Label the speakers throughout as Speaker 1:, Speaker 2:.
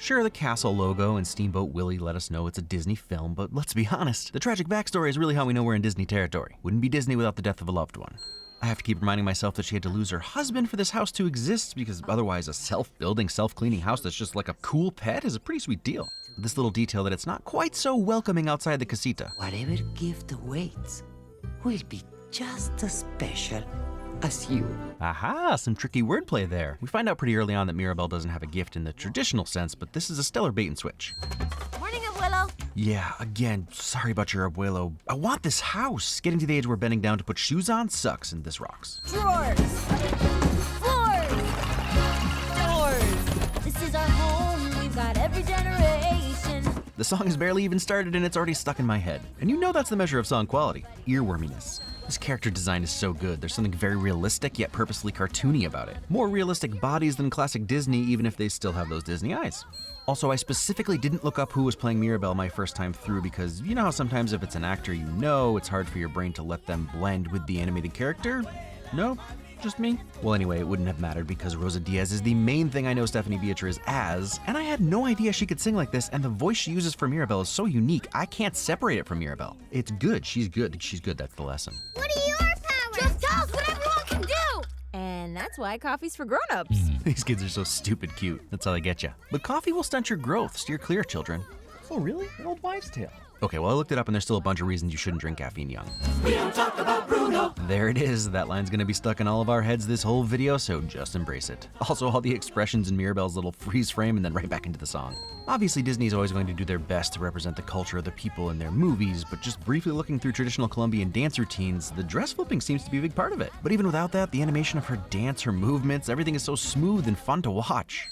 Speaker 1: Sure, the castle logo and Steamboat Willie let us know it's a Disney film, but let's be honest, the tragic backstory is really how we know we're in Disney territory. Wouldn't be Disney without the death of a loved one. I have to keep reminding myself that she had to lose her husband for this house to exist, because otherwise a self-building, self-cleaning house that's just like a cool pet is a pretty sweet deal. This little detail that it's not quite so welcoming outside the casita.
Speaker 2: Whatever gift awaits will be just as special as you.
Speaker 1: Aha, some tricky wordplay there. We find out pretty early on that Mirabel doesn't have a gift in the traditional sense, but this is a stellar bait and switch.
Speaker 3: Morning, Abuelo.
Speaker 1: Yeah, again, sorry about your abuelo. I want this house. Getting to the age where bending down to put shoes on sucks, and this rocks.
Speaker 3: Drawers. Floors. Doors. This is our home. We've got every generation.
Speaker 1: The song has barely even started and it's already stuck in my head. And you know that's the measure of song quality, earworminess. This character design is so good. There's something very realistic yet purposely cartoony about it. More realistic bodies than classic Disney, even if they still have those Disney eyes. Also, I specifically didn't look up who was playing Mirabel my first time through because you know how sometimes if it's an actor you know, it's hard for your brain to let them blend with the animated character? No? Just me? Well, anyway, it wouldn't have mattered because Rosa Diaz is the main thing I know Stephanie Beatriz as, and I had no idea she could sing like this, and the voice she uses for Mirabel is so unique, I can't separate it from Mirabel. It's good, she's good, that's the lesson.
Speaker 3: What are your powers? Just tell us what everyone can do! And that's why coffee's for grown-ups.
Speaker 1: These kids are so stupid cute, that's how they get you. But coffee will stunt your growth, steer clear, children. Oh really? An old wives' tale. Okay, well I looked it up and there's still a bunch of reasons you shouldn't drink caffeine young.
Speaker 2: We don't talk about Bruno.
Speaker 1: There it is, that line's gonna be stuck in all of our heads this whole video, so just embrace it. Also, all the expressions in Mirabel's little freeze frame and then right back into the song. Obviously, Disney's always going to do their best to represent the culture of the people in their movies, but just briefly looking through traditional Colombian dance routines, the dress flipping seems to be a big part of it. But even without that, the animation of her dance, her movements, everything is so smooth and fun to watch.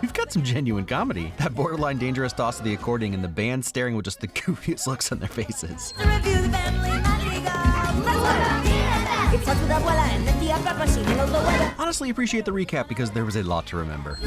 Speaker 1: We've got some genuine comedy. That borderline dangerous toss of the accordion and the band staring with just the goofiest looks on their faces. Honestly, appreciate the recap because there was a lot to remember.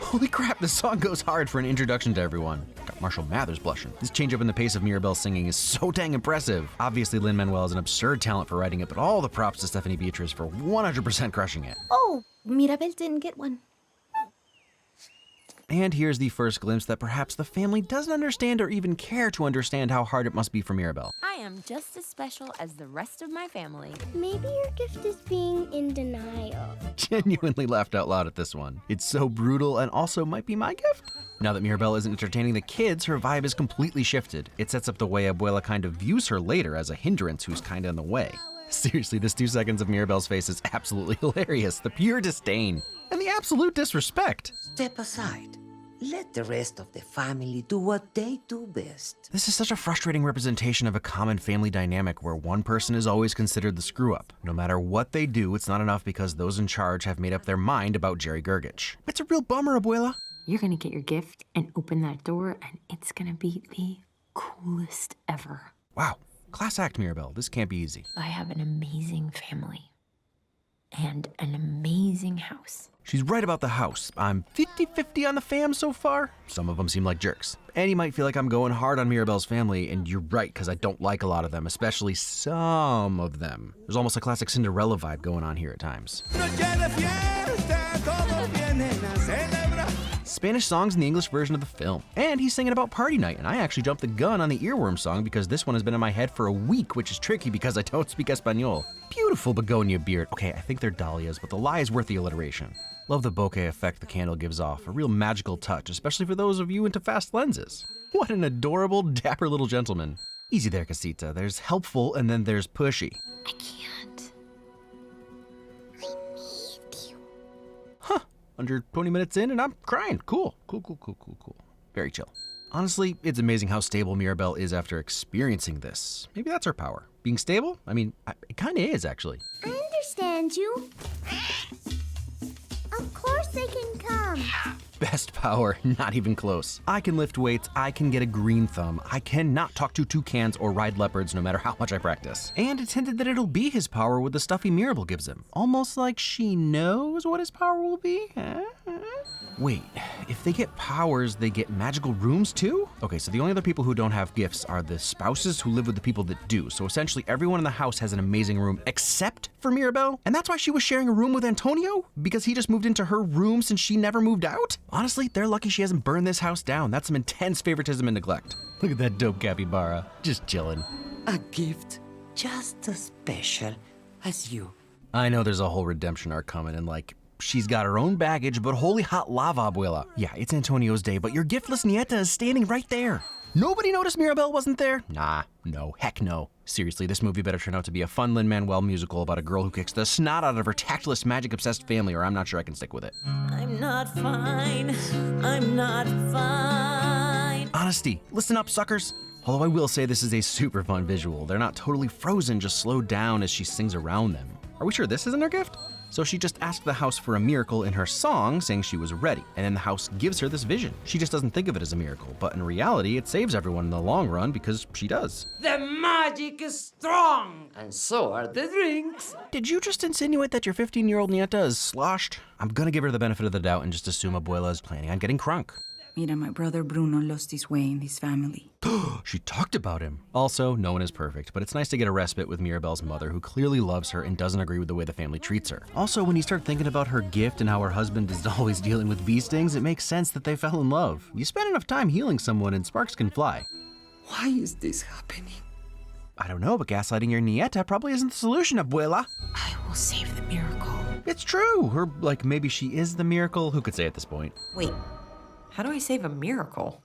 Speaker 1: Holy crap, this song goes hard for an introduction to everyone. Got Marshall Mathers blushing. This change up in the pace of Mirabel's singing is so dang impressive. Obviously, Lin-Manuel is an absurd talent for writing it, but all the props to Stephanie Beatriz for 100% crushing it.
Speaker 3: Oh, Mirabel didn't get one.
Speaker 1: And here's the first glimpse that perhaps the family doesn't understand or even care to understand how hard it must be for Mirabel.
Speaker 4: I am just as special as the rest of my family.
Speaker 5: Maybe your gift is being in denial.
Speaker 1: Genuinely laughed out loud at this one. It's so brutal and also might be my gift. Now that Mirabel isn't entertaining the kids, her vibe is completely shifted. It sets up the way Abuela kind of views her later as a hindrance who's kind of in the way. Seriously, this 2 seconds of Mirabel's face is absolutely hilarious. The pure disdain and the absolute disrespect.
Speaker 2: Step aside. Let the rest of the family do what they do best.
Speaker 1: This is such a frustrating representation of a common family dynamic where one person is always considered the screw-up. No matter what they do, it's not enough because those in charge have made up their mind about Jerry Gergich. It's a real bummer, Abuela.
Speaker 4: You're gonna get your gift and open that door, and it's gonna be the coolest ever.
Speaker 1: Wow, class act, Mirabel. This can't be easy.
Speaker 4: I have an amazing family and an amazing house.
Speaker 1: She's right about the house. I'm 50-50 on the fam so far. Some of them seem like jerks. And you might feel like I'm going hard on Mirabel's family, and you're right, because I don't like a lot of them, especially some of them. There's almost a classic Cinderella vibe going on here at times. Spanish songs in the English version of the film. And he's singing about party night, and I actually jumped the gun on the earworm song because this one has been in my head for a week, which is tricky because I don't speak Espanol. Beautiful begonia beard. Okay, I think they're dahlias, but the lie is worth the alliteration. Love the bokeh effect the candle gives off, a real magical touch, especially for those of you into fast lenses. What an adorable, dapper little gentleman. Easy there, Casita. There's helpful and then there's pushy.
Speaker 4: I can't.
Speaker 5: I need you.
Speaker 1: Huh, under 20 minutes in and I'm crying. Cool. Very chill. Honestly, it's amazing how stable Mirabel is after experiencing this. Maybe that's her power. Being stable? I mean, it kinda is actually.
Speaker 5: I understand you. Of course they can come.
Speaker 1: best power, not even close. I can lift weights, I can get a green thumb, I cannot talk to toucans or ride leopards no matter how much I practice. And it's hinted that it'll be his power with the stuff Mirabel gives him. Almost like she knows what his power will be? Wait, if they get powers, they get magical rooms too? Okay, so the only other people who don't have gifts are the spouses who live with the people that do. So essentially everyone in the house has an amazing room except for Mirabel. And that's why she was sharing a room with Antonio? Because he just moved into her room since she never moved out? Honestly, they're lucky she hasn't burned this house down. That's some intense favoritism and neglect. Look at that dope capybara, just chilling.
Speaker 2: A gift just as special as you.
Speaker 1: I know there's a whole redemption arc coming and like, she's got her own baggage, but holy hot lava, abuela. Yeah, it's Antonio's day, but your giftless nieta is standing right there. Nobody noticed Mirabel wasn't there? Nah, no, heck no. Seriously, this movie better turn out to be a fun Lin-Manuel musical about a girl who kicks the snot out of her tactless, magic-obsessed family, or I'm not sure I can stick with it.
Speaker 6: I'm not fine. I'm not fine.
Speaker 1: Honesty, listen up, suckers. Although I will say this is a super fun visual. They're not totally frozen, just slowed down as she sings around them. Are we sure this isn't her gift? So she just asked the house for a miracle in her song, saying she was ready, and then the house gives her this vision. She just doesn't think of it as a miracle, but in reality, it saves everyone in the long run because she does.
Speaker 2: The magic is strong, and so are the drinks.
Speaker 1: Did you just insinuate that your 15-year-old nieta is sloshed? I'm gonna give her the benefit of the doubt and just assume Abuela is planning on getting crunk.
Speaker 7: Mira, my brother Bruno lost his way in this family.
Speaker 1: She talked about him. Also, no one is perfect, but it's nice to get a respite with Mirabel's mother, who clearly loves her and doesn't agree with the way the family treats her. Also, when you start thinking about her gift and how her husband is always dealing with bee stings, it makes sense that they fell in love. You spend enough time healing someone and sparks can fly.
Speaker 2: Why is this happening?
Speaker 1: I don't know, but gaslighting your nieta probably isn't the solution, abuela.
Speaker 7: I will save the miracle.
Speaker 1: It's true. Or, like, maybe she is the miracle. Who could say at this point?
Speaker 6: Wait, how do I save a miracle?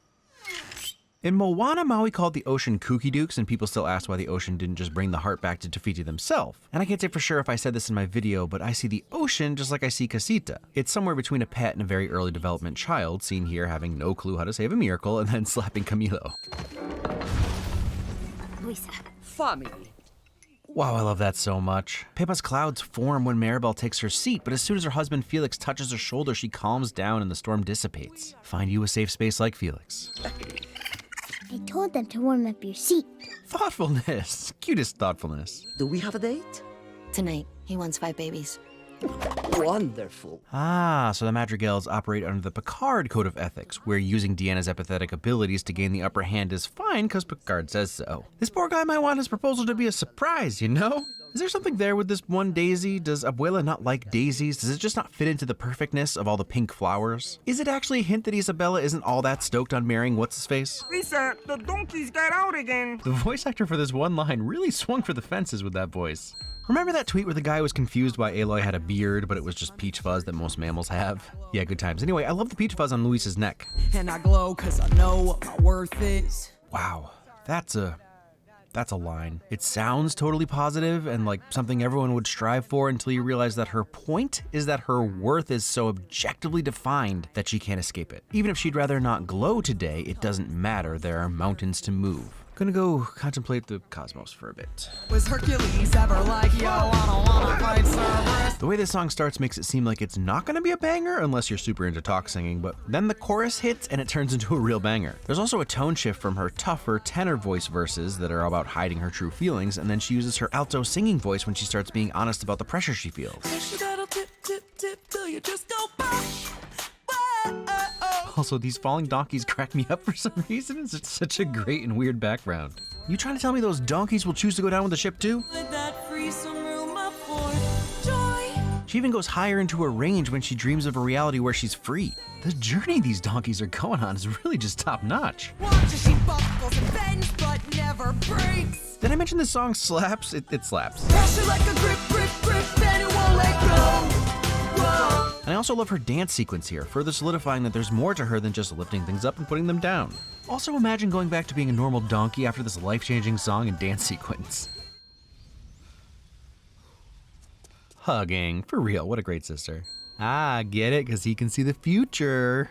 Speaker 1: In Moana, Maui called the ocean Kooky Dukes, and people still ask why the ocean didn't just bring the heart back to Te Fiti themselves. And I can't say for sure if I said this in my video, but I see the ocean just like I see Casita. It's somewhere between a pet and a very early development child, seen here having no clue how to save a miracle and then slapping Camilo.
Speaker 3: Luisa.
Speaker 2: Family.
Speaker 1: Wow, I love that so much. Pepa's clouds form when Maribel takes her seat, but as soon as her husband Felix touches her shoulder, she calms down and the storm dissipates. Find you a safe space like Felix.
Speaker 5: I told them to warm up your seat.
Speaker 1: Thoughtfulness. Cutest thoughtfulness.
Speaker 2: Do we have a date?
Speaker 8: Tonight, he wants 5 babies.
Speaker 2: Wonderful.
Speaker 1: Ah, so the Madrigals operate under the Picard code of ethics, where using Deanna's empathetic abilities to gain the upper hand is fine because Picard says so. This poor guy might want his proposal to be a surprise, you know? Is there something there with this one daisy? Does Abuela not like daisies? Does it just not fit into the perfectness of all the pink flowers? Is it actually a hint that Isabela isn't all that stoked on marrying what's-his-face?
Speaker 9: Luisa, the donkeys got out again.
Speaker 1: The voice actor for this one line really swung for the fences with that voice. Remember that tweet where the guy was confused why Aloy had a beard, but it was just peach fuzz that most mammals have? Yeah, good times. Anyway, I love the peach fuzz on Luisa's neck.
Speaker 9: And I glow cause I know what my worth is.
Speaker 1: Wow, that's a line. It sounds totally positive and like something everyone would strive for until you realize that her point is that her worth is so objectively defined that she can't escape it. Even if she'd rather not glow today, it doesn't matter. There are mountains to move. Gonna go contemplate the cosmos for a bit.
Speaker 9: Was Hercules ever like, yo, I don't wanna fight Cerberus?
Speaker 1: The way this song starts makes it seem like it's not gonna be a banger unless you're super into talk singing, but then the chorus hits and it turns into a real banger. There's also a tone shift from her tougher tenor voice verses that are about hiding her true feelings, and then she uses her alto singing voice when she starts being honest about the pressure she feels.
Speaker 9: Till you just go by.
Speaker 1: Also, these falling donkeys crack me up for some reason. It's such a great and weird background. You trying to tell me those donkeys will choose to go down with the ship too? She even goes higher into her range when she dreams of a reality where she's free. The journey these donkeys are going on is really just top notch. Did I mention this song slaps? It slaps. And I also love her dance sequence here, further solidifying that there's more to her than just lifting things up and putting them down. Also, imagine going back to being a normal donkey after this life-changing song and dance sequence. Hugging, for real, what a great sister. Ah, get it, because he can see the future,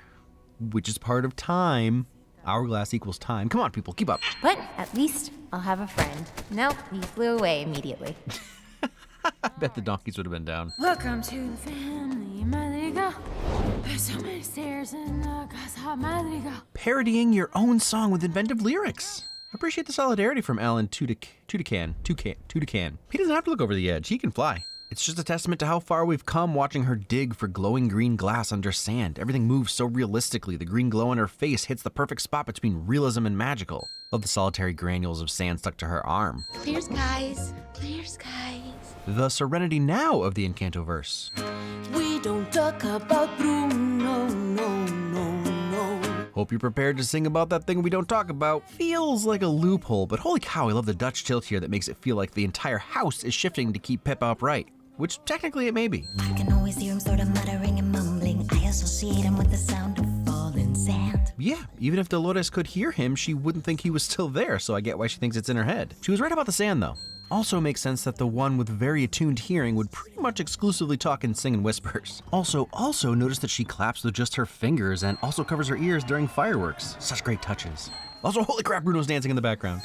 Speaker 1: which is part of time. Hourglass equals time. Come on, people, keep up.
Speaker 3: But at least I'll have a friend. Nope, he flew away immediately.
Speaker 1: I bet the donkeys would have been down.
Speaker 4: Welcome to the family, Madrigal. There's so many stairs.
Speaker 1: Parodying your own song with inventive lyrics. Appreciate the solidarity from Alan Tudyk. He doesn't have to look over the edge, he can fly. It's just a testament to how far we've come watching her dig for glowing green glass under sand. Everything moves so realistically. The green glow on her face hits the perfect spot between realism and magical. Love the solitary granules of sand stuck to her arm.
Speaker 8: Clear skies, clear skies.
Speaker 1: The serenity now of the Encanto verse.
Speaker 6: We don't talk about Bruno, no.
Speaker 1: Hope you're prepared to sing about that thing we don't talk about. Feels like a loophole, but holy cow, I love the Dutch tilt here that makes it feel like the entire house is shifting to keep Pip upright. Which technically it may be.
Speaker 8: I can always hear him sort of muttering and mumbling. I associate him with the sound of falling sand.
Speaker 1: Yeah, even if Dolores could hear him, she wouldn't think he was still there, so I get why she thinks it's in her head. She was right about the sand, though. Also makes sense that the one with very attuned hearing would pretty much exclusively talk and sing in whispers. Also notice that she claps with just her fingers and also covers her ears during fireworks. Such great touches. Also, holy crap, Bruno's dancing in the background.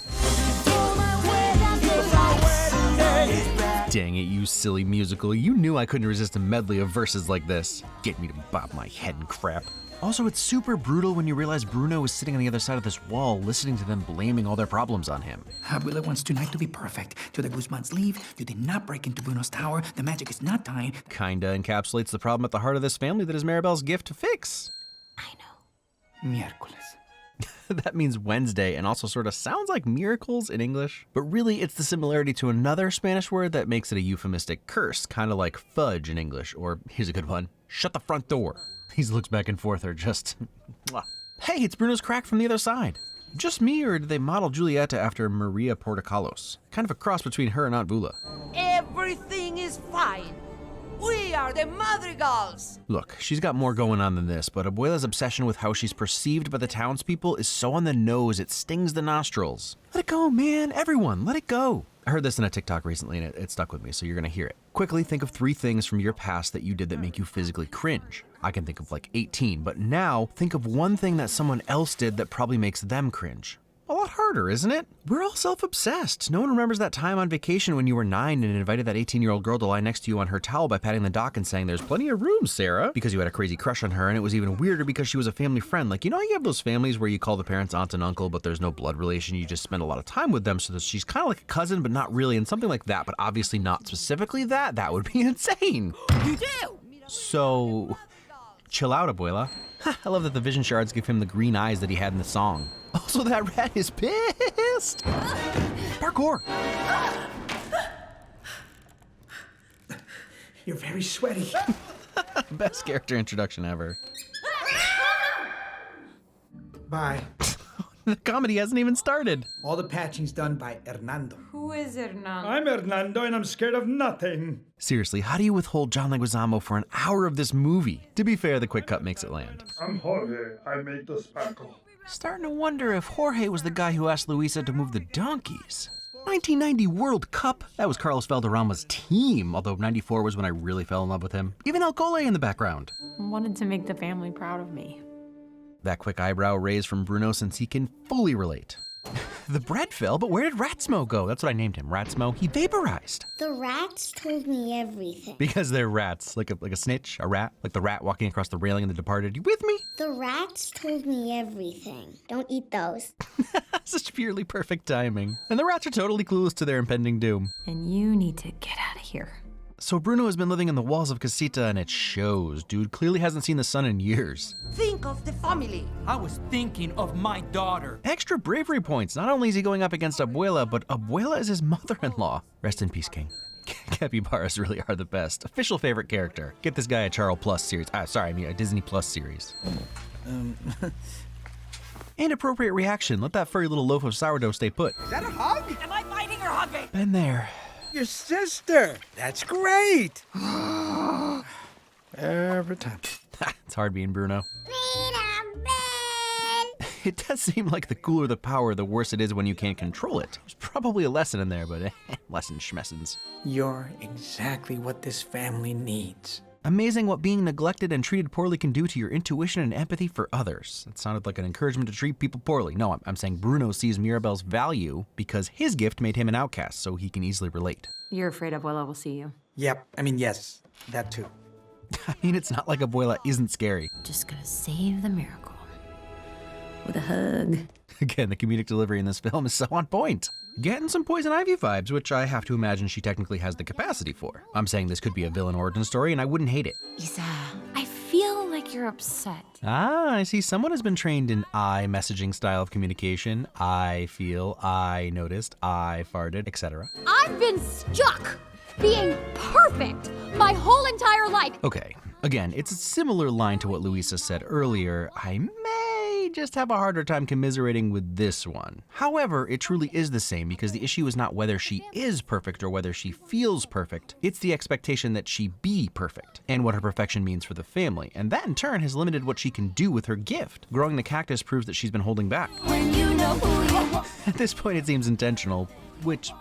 Speaker 1: Dang it, you silly musical. You knew I couldn't resist a medley of verses like this. Get me to bob my head and crap. Also, it's super brutal when you realize Bruno is sitting on the other side of this wall, listening to them blaming all their problems on him.
Speaker 9: Abuela wants tonight to be perfect. Till the Guzmans leave, you did not break into Bruno's tower, the magic is not dying.
Speaker 1: Kinda encapsulates the problem at the heart of this family that is Maribel's gift to fix.
Speaker 8: I know.
Speaker 9: Miércoles.
Speaker 1: That means Wednesday and also sort of sounds like miracles in English. But really, it's the similarity to another Spanish word that makes it a euphemistic curse, kind of like fudge in English, or here's a good one, shut the front door. These looks back and forth are just... Hey, it's Bruno's crack from the other side. Just me, or did they model Julieta after Maria Portocalos? Kind of a cross between her and Aunt Bula.
Speaker 2: Everything is fine. We are the Madrigals.
Speaker 1: Look, she's got more going on than this, but Abuela's obsession with how she's perceived by the townspeople is so on the nose it stings the nostrils. Let it go, man. Everyone, let it go. I heard this in a TikTok recently and it stuck with me, so you're gonna hear it. Quickly think of 3 things from your past that you did that make you physically cringe. I can think of like 18, but now think of one thing that someone else did that probably makes them cringe. A lot harder, isn't it? We're all self-obsessed. No one remembers that time on vacation when you were 9 and invited that 18-year-old girl to lie next to you on her towel by patting the dock and saying, "There's plenty of room, Sarah," because you had a crazy crush on her, and it was even weirder because she was a family friend. Like, you know, you have those families where you call the parents aunt and uncle, but there's no blood relation. You just spend a lot of time with them, so that she's kind of like a cousin, but not really, and something like that, but obviously not specifically that. That would be insane.
Speaker 2: You do.
Speaker 1: So, chill out, Abuela. I love that the vision shards give him the green eyes that he had in the song. Also, that rat is pissed! Parkour!
Speaker 9: You're very sweaty.
Speaker 1: Best character introduction ever.
Speaker 9: Bye.
Speaker 1: The comedy hasn't even started.
Speaker 9: All the patching's done by Hernando.
Speaker 6: Who is Hernando?
Speaker 10: I'm Hernando and I'm scared of nothing.
Speaker 1: Seriously, how do you withhold John Leguizamo for an hour of this movie? To be fair, the quick cut makes it land.
Speaker 10: I'm Jorge. I made the spackle.
Speaker 1: Starting to wonder if Jorge was the guy who asked Luisa to move the donkeys. 1990 World Cup? That was Carlos Valderrama's team, although 94 was when I really fell in love with him. Even El Cole in the background.
Speaker 4: Wanted to make the family proud of me.
Speaker 1: That quick eyebrow raise from Bruno since he can fully relate. The bread fell, but where did Ratsmo go? That's what I named him, Ratsmo. He vaporized.
Speaker 5: The rats told me everything.
Speaker 1: Because they're rats, like a snitch, a rat, like the rat walking across the railing in The Departed. You with me?
Speaker 5: The rats told me everything. Don't eat those.
Speaker 1: Such purely perfect timing. And the rats are totally clueless to their impending doom.
Speaker 4: And you need to get out of here.
Speaker 1: So Bruno has been living in the walls of Casita and it shows. Dude clearly hasn't seen the sun in years.
Speaker 2: Think of the family.
Speaker 9: I was thinking of my daughter.
Speaker 1: Extra bravery points. Not only is he going up against Abuela, but Abuela is his mother-in-law. Rest in peace, King. Capybaras really are the best. Official favorite character. Get this guy a Charles Plus series. A Disney Plus series. And appropriate reaction. Let that furry little loaf of sourdough stay put.
Speaker 2: Is that a hug? Am I biting or hugging?
Speaker 1: Been there.
Speaker 10: Your sister. That's great. Every time.
Speaker 1: It's hard being Bruno. It does seem like the cooler the power, the worse it is when you can't control it. There's probably a lesson in there, but lesson schmessens.
Speaker 9: You're exactly what this family needs.
Speaker 1: Amazing what being neglected and treated poorly can do to your intuition and empathy for others. It sounded like an encouragement to treat people poorly. No, I'm saying Bruno sees Mirabel's value because his gift made him an outcast, so he can easily relate.
Speaker 4: You're afraid Abuela will see you.
Speaker 9: Yep, yes, that too.
Speaker 1: I mean, it's not like Abuela isn't scary.
Speaker 4: Just gonna save the miracle with a hug.
Speaker 1: Again, the comedic delivery in this film is so on point. Getting some Poison Ivy vibes, which I have to imagine she technically has the capacity for. I'm saying this could be a villain origin story, and I wouldn't hate it.
Speaker 4: Isa, I feel like you're upset.
Speaker 1: Ah, I see someone has been trained in I messaging style of communication. I feel, I noticed, I farted, etc.
Speaker 3: I've been stuck being perfect my whole entire life.
Speaker 1: Okay, again, it's a similar line to what Luisa said earlier. I may just have a harder time commiserating with this one. However, it truly is the same because the issue is not whether she is perfect or whether she feels perfect. It's the expectation that she be perfect and what her perfection means for the family. And that in turn has limited what she can do with her gift. Growing the cactus proves that she's been holding back.
Speaker 3: When you know who you are.
Speaker 1: At this point, it seems intentional, which,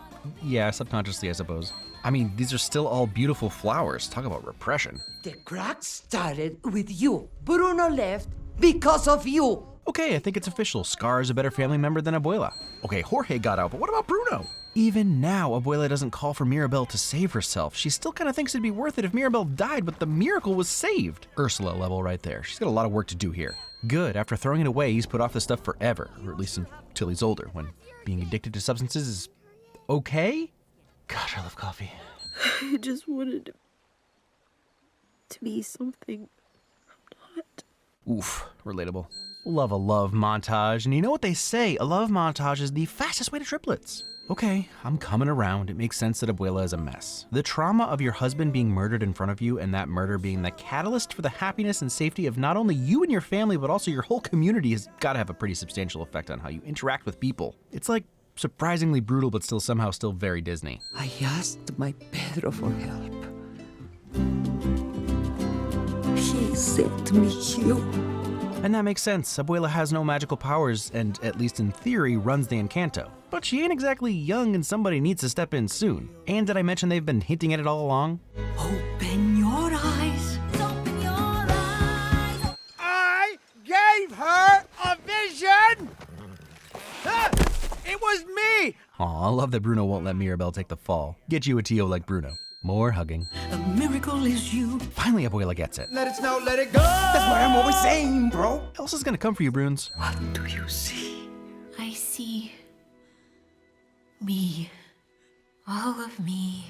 Speaker 1: yeah, subconsciously, I suppose. I mean, these are still all beautiful flowers. Talk about repression.
Speaker 2: The crack started with you. Bruno left because of you.
Speaker 1: Okay, I think it's official. Scar is a better family member than Abuela. Okay, Jorge got out, but what about Bruno? Even now, Abuela doesn't call for Mirabel to save herself. She still kind of thinks it'd be worth it if Mirabel died, but the miracle was saved. Ursula level right there. She's got a lot of work to do here. Good, after throwing it away, he's put off the stuff forever, or at least until he's older, when being addicted to substances is okay? Gosh, I love coffee.
Speaker 4: I just wanted to be something I'm not.
Speaker 1: Oof, relatable. Love a love montage, and you know what they say, a love montage is the fastest way to triplets. Okay, I'm coming around. It makes sense that Abuela is a mess. The trauma of your husband being murdered in front of you and that murder being the catalyst for the happiness and safety of not only you and your family, but also your whole community has got to have a pretty substantial effect on how you interact with people. It's like surprisingly brutal, but somehow still very Disney.
Speaker 2: I asked my Pedro for help. He sent me you.
Speaker 1: And that makes sense. Abuela has no magical powers and, at least in theory, runs the Encanto. But she ain't exactly young and somebody needs to step in soon. And did I mention they've been hinting at it all along?
Speaker 2: Open your eyes.
Speaker 3: Open your eyes.
Speaker 10: I gave her a vision! Ah, it was me!
Speaker 1: Aw, I love that Bruno won't let Mirabel take the fall. Get you a Tio like Bruno. More hugging.
Speaker 2: A miracle is you.
Speaker 1: Finally, Abuela gets it.
Speaker 10: Let it snow, let it go! That's what I'm always saying, bro.
Speaker 1: Elsa's gonna come for you, Bruns.
Speaker 2: What do you see?
Speaker 4: I see me. All of me.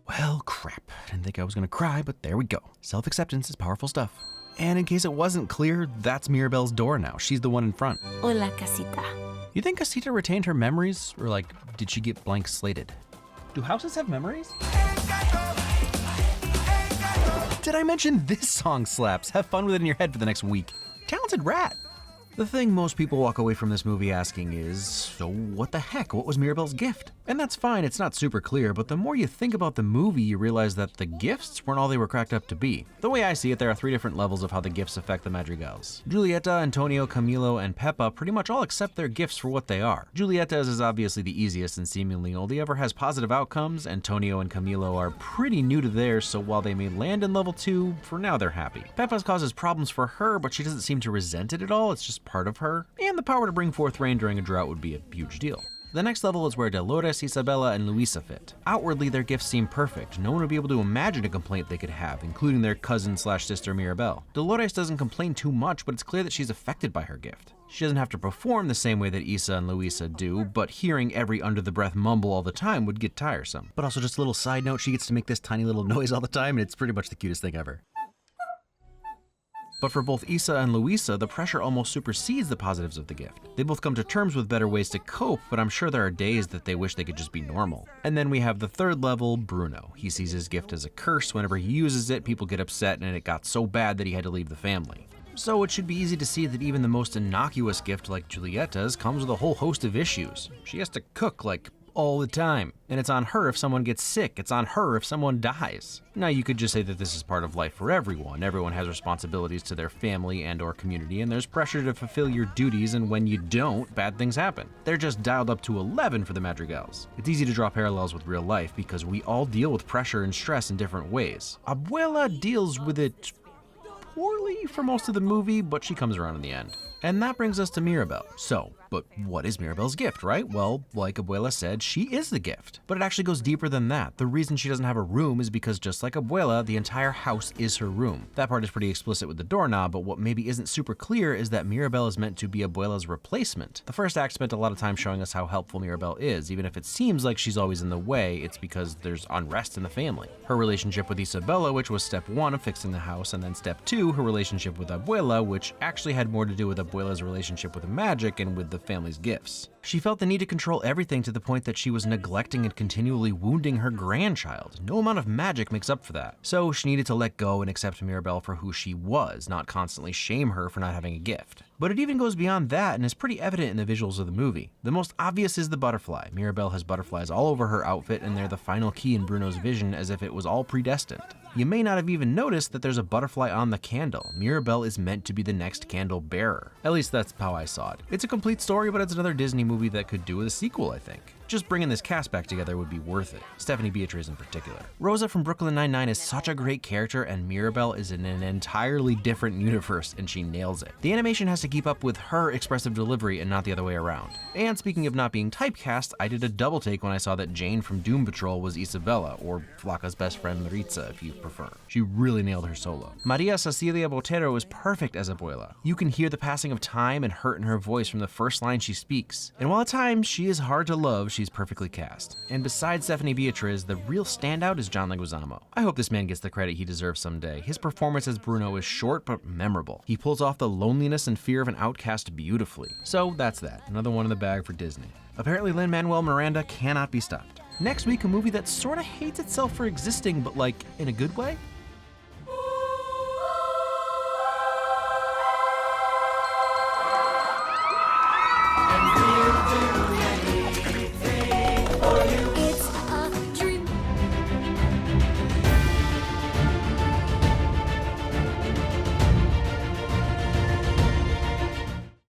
Speaker 1: Well, crap. I didn't think I was gonna cry, but there we go. Self-acceptance is powerful stuff. And in case it wasn't clear, that's Mirabel's door now. She's the one in front.
Speaker 4: Hola, casita.
Speaker 1: You think Casita retained her memories? Or like, did she get blank slated? Do houses have memories? Did I mention this song slaps? Have fun with it in your head for the next week. Talented rat. The thing most people walk away from this movie asking is, so what the heck? What was Mirabel's gift? And that's fine, it's not super clear, but the more you think about the movie, you realize that the gifts weren't all they were cracked up to be. The way I see it, there are 3 different levels of how the gifts affect the Madrigals. Giulietta, Antonio, Camilo, and Peppa pretty much all accept their gifts for what they are. Giulietta's is obviously the easiest and seemingly only ever has positive outcomes. Antonio and Camilo are pretty new to theirs, so while they may land in level 2, for now they're happy. Peppa's causes problems for her, but she doesn't seem to resent it at all, it's just part of her, and the power to bring forth rain during a drought would be a huge deal. The next level is where Dolores, Isabela, and Luisa fit. Outwardly, their gifts seem perfect. No one would be able to imagine a complaint they could have, including their cousin/sister Mirabel. Dolores doesn't complain too much, but it's clear that she's affected by her gift. She doesn't have to perform the same way that Isa and Luisa do, but hearing every under-the-breath mumble all the time would get tiresome. But also, just a little side note, she gets to make this tiny little noise all the time, and it's pretty much the cutest thing ever. But for both Isa and Luisa, the pressure almost supersedes the positives of the gift. They both come to terms with better ways to cope, but I'm sure there are days that they wish they could just be normal. And then we have the third level, Bruno. He sees his gift as a curse. Whenever he uses it, people get upset, and it got so bad that he had to leave the family. So it should be easy to see that even the most innocuous gift like Giulietta's comes with a whole host of issues. She has to cook like all the time, and it's on her if someone gets sick, it's on her if someone dies. Now you could just say that this is part of life for everyone. Everyone has responsibilities to their family and or community, and there's pressure to fulfill your duties, and when you don't, bad things happen. They're just dialed up to 11 for the Madrigals. It's easy to draw parallels with real life because we all deal with pressure and stress in different ways. Abuela deals with it poorly for most of the movie, but she comes around in the end. And that brings us to Mirabel. So, But what is Mirabel's gift, right? Well, like Abuela said, she is the gift. But it actually goes deeper than that. The reason she doesn't have a room is because just like Abuela, the entire house is her room. That part is pretty explicit with the doorknob, but what maybe isn't super clear is that Mirabel is meant to be Abuela's replacement. The first act spent a lot of time showing us how helpful Mirabel is. Even if it seems like she's always in the way, it's because there's unrest in the family. Her relationship with Isabela, which was step 1 of fixing the house, and then step 2, her relationship with Abuela, which actually had more to do with Abuela's relationship with magic and with the family's gifts. She felt the need to control everything to the point that she was neglecting and continually wounding her grandchild. No amount of magic makes up for that. So she needed to let go and accept Mirabel for who she was, not constantly shame her for not having a gift. But it even goes beyond that and is pretty evident in the visuals of the movie. The most obvious is the butterfly. Mirabel has butterflies all over her outfit, and they're the final key in Bruno's vision, as if it was all predestined. You may not have even noticed that there's a butterfly on the candle. Mirabel is meant to be the next candle bearer. At least that's how I saw it. It's a complete story, but it's another Disney movie that could do with a sequel, I think. Just bringing this cast back together would be worth it, Stephanie Beatriz in particular. Rosa from Brooklyn Nine-Nine is such a great character, and Mirabel is in an entirely different universe, and she nails it. The animation has to keep up with her expressive delivery and not the other way around. And speaking of not being typecast, I did a double take when I saw that Jane from Doom Patrol was Isabela, or Flacca's best friend Maritza if you prefer. She really nailed her solo. Maria Cecilia Botero is perfect as Abuela. You can hear the passing of time and hurt in her voice from the first line she speaks. And while at times she is hard to love, she's perfectly cast. And besides Stephanie Beatriz, the real standout is John Leguizamo. I hope this man gets the credit he deserves someday. His performance as Bruno is short but memorable. He pulls off the loneliness and fear of an outcast beautifully. So that's that, another one in the bag for Disney. Apparently Lin-Manuel Miranda cannot be stopped. Next week, a movie that sorta hates itself for existing, but like, in a good way?